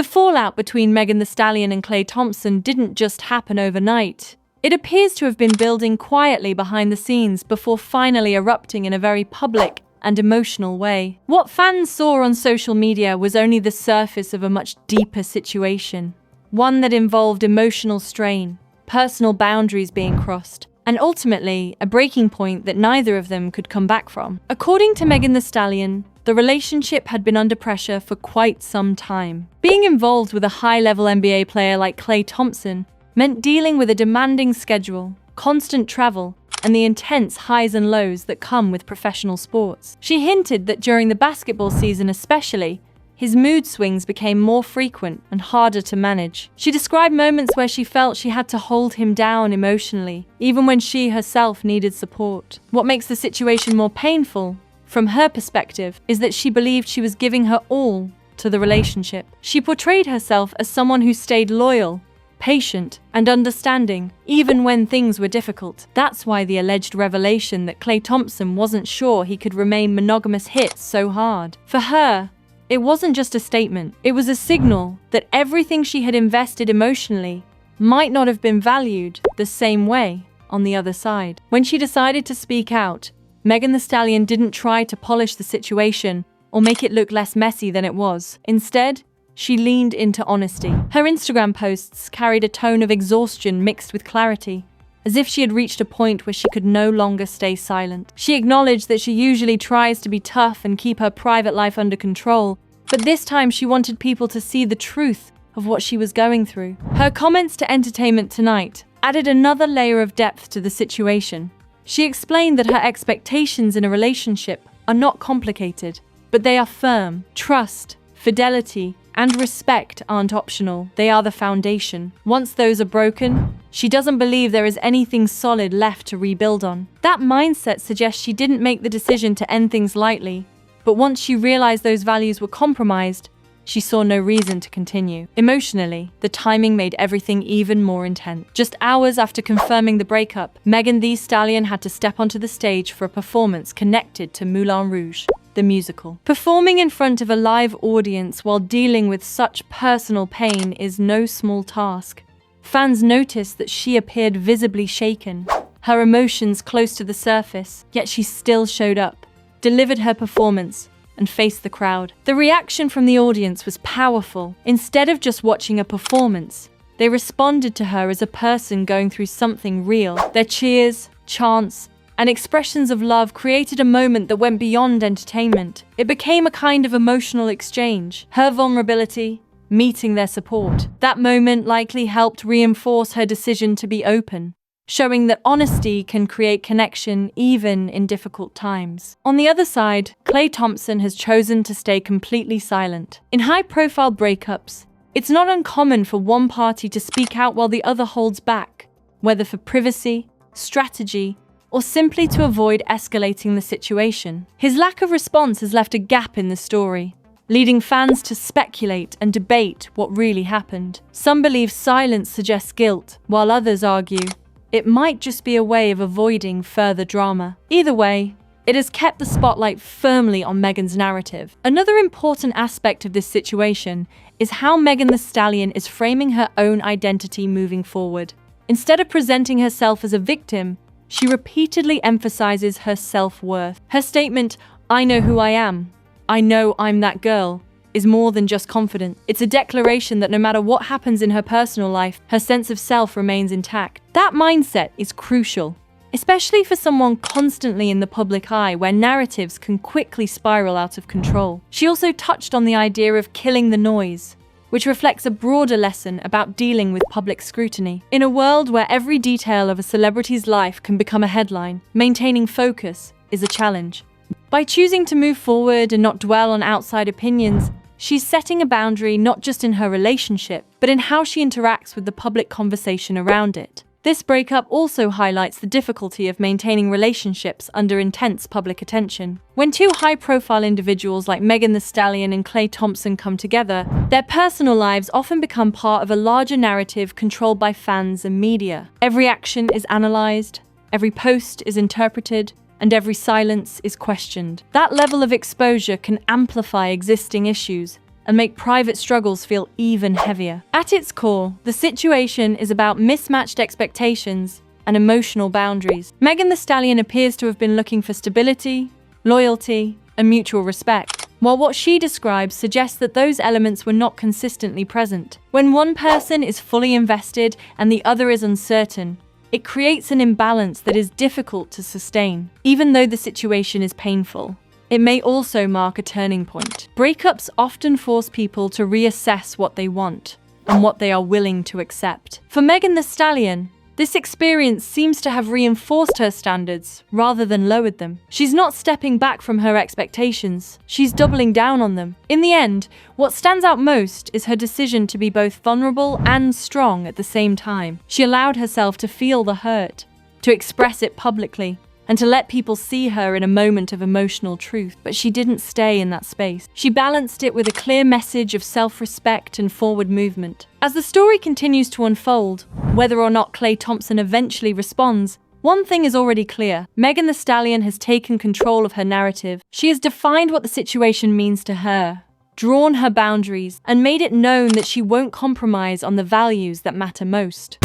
The fallout between Megan Thee Stallion and Klay Thompson didn't just happen overnight. It appears to have been building quietly behind the scenes before finally erupting in a very public and emotional way. What fans saw on social media was only the surface of a much deeper situation, one that involved emotional strain, personal boundaries being crossed, and ultimately a breaking point that neither of them could come back from. According to Megan Thee Stallion, the relationship had been under pressure for quite some time. Being involved with a high-level NBA player like Klay Thompson meant dealing with a demanding schedule, constant travel, and the intense highs and lows that come with professional sports. She hinted that during the basketball season especially, his mood swings became more frequent and harder to manage. She described moments where she felt she had to hold him down emotionally, even when she herself needed support. What makes the situation more painful, from her perspective, is that she believed she was giving her all to the relationship. She portrayed herself as someone who stayed loyal, patient, and understanding, even when things were difficult. That's why the alleged revelation that Klay Thompson wasn't sure he could remain monogamous hit so hard. For her, it wasn't just a statement, it was a signal that everything she had invested emotionally might not have been valued the same way on the other side. When she decided to speak out, Megan Thee Stallion didn't try to polish the situation or make it look less messy than it was. Instead, she leaned into honesty. Her Instagram posts carried a tone of exhaustion mixed with clarity, as if she had reached a point where she could no longer stay silent. She acknowledged that she usually tries to be tough and keep her private life under control, but this time she wanted people to see the truth of what she was going through. Her comments to Entertainment Tonight added another layer of depth to the situation. She explained that her expectations in a relationship are not complicated, but they are firm. Trust, fidelity, and respect aren't optional, they are the foundation. Once those are broken, she doesn't believe there is anything solid left to rebuild on. That mindset suggests she didn't make the decision to end things lightly, but once she realized those values were compromised, she saw no reason to continue. Emotionally, the timing made everything even more intense. Just hours after confirming the breakup, Megan Thee Stallion had to step onto the stage for a performance connected to Moulin Rouge, the musical. Performing in front of a live audience while dealing with such personal pain is no small task. Fans noticed that she appeared visibly shaken, her emotions close to the surface, yet she still showed up, delivered her performance, and faced the crowd. The reaction from the audience was powerful. Instead of just watching a performance, they responded to her as a person going through something real. Their cheers, chants, and expressions of love created a moment that went beyond entertainment. It became a kind of emotional exchange. Her vulnerability, meeting their support. That moment likely helped reinforce her decision to be open, showing that honesty can create connection even in difficult times. On the other side, Klay Thompson has chosen to stay completely silent. In high-profile breakups, it's not uncommon for one party to speak out while the other holds back, whether for privacy, strategy, or simply to avoid escalating the situation. His lack of response has left a gap in the story, leading fans to speculate and debate what really happened. Some believe silence suggests guilt, while others argue it might just be a way of avoiding further drama. Either way, it has kept the spotlight firmly on Megan's narrative. Another important aspect of this situation is how Megan Thee Stallion is framing her own identity moving forward. Instead of presenting herself as a victim, she repeatedly emphasizes her self-worth. Her statement, "I know who I am, I know I'm that girl," is more than just confident. It's a declaration that no matter what happens in her personal life, her sense of self remains intact. That mindset is crucial, especially for someone constantly in the public eye where narratives can quickly spiral out of control. She also touched on the idea of killing the noise, which reflects a broader lesson about dealing with public scrutiny. In a world where every detail of a celebrity's life can become a headline, maintaining focus is a challenge. By choosing to move forward and not dwell on outside opinions, she's setting a boundary not just in her relationship, but in how she interacts with the public conversation around it. This breakup also highlights the difficulty of maintaining relationships under intense public attention. When two high-profile individuals like Megan Thee Stallion and Klay Thompson come together, their personal lives often become part of a larger narrative controlled by fans and media. Every action is analyzed, every post is interpreted, and every silence is questioned. That level of exposure can amplify existing issues, and make private struggles feel even heavier. At its core, the situation is about mismatched expectations and emotional boundaries. Megan Thee Stallion appears to have been looking for stability, loyalty, and mutual respect, while what she describes suggests that those elements were not consistently present. When one person is fully invested and the other is uncertain, it creates an imbalance that is difficult to sustain. Even though the situation is painful, it may also mark a turning point. Breakups often force people to reassess what they want and what they are willing to accept. For Megan Thee Stallion, this experience seems to have reinforced her standards rather than lowered them. She's not stepping back from her expectations, she's doubling down on them. In the end, what stands out most is her decision to be both vulnerable and strong at the same time. She allowed herself to feel the hurt, to express it publicly, and to let people see her in a moment of emotional truth. But she didn't stay in that space. She balanced it with a clear message of self-respect and forward movement. As the story continues to unfold, whether or not Klay Thompson eventually responds, one thing is already clear. Megan Thee Stallion has taken control of her narrative. She has defined what the situation means to her, drawn her boundaries, and made it known that she won't compromise on the values that matter most.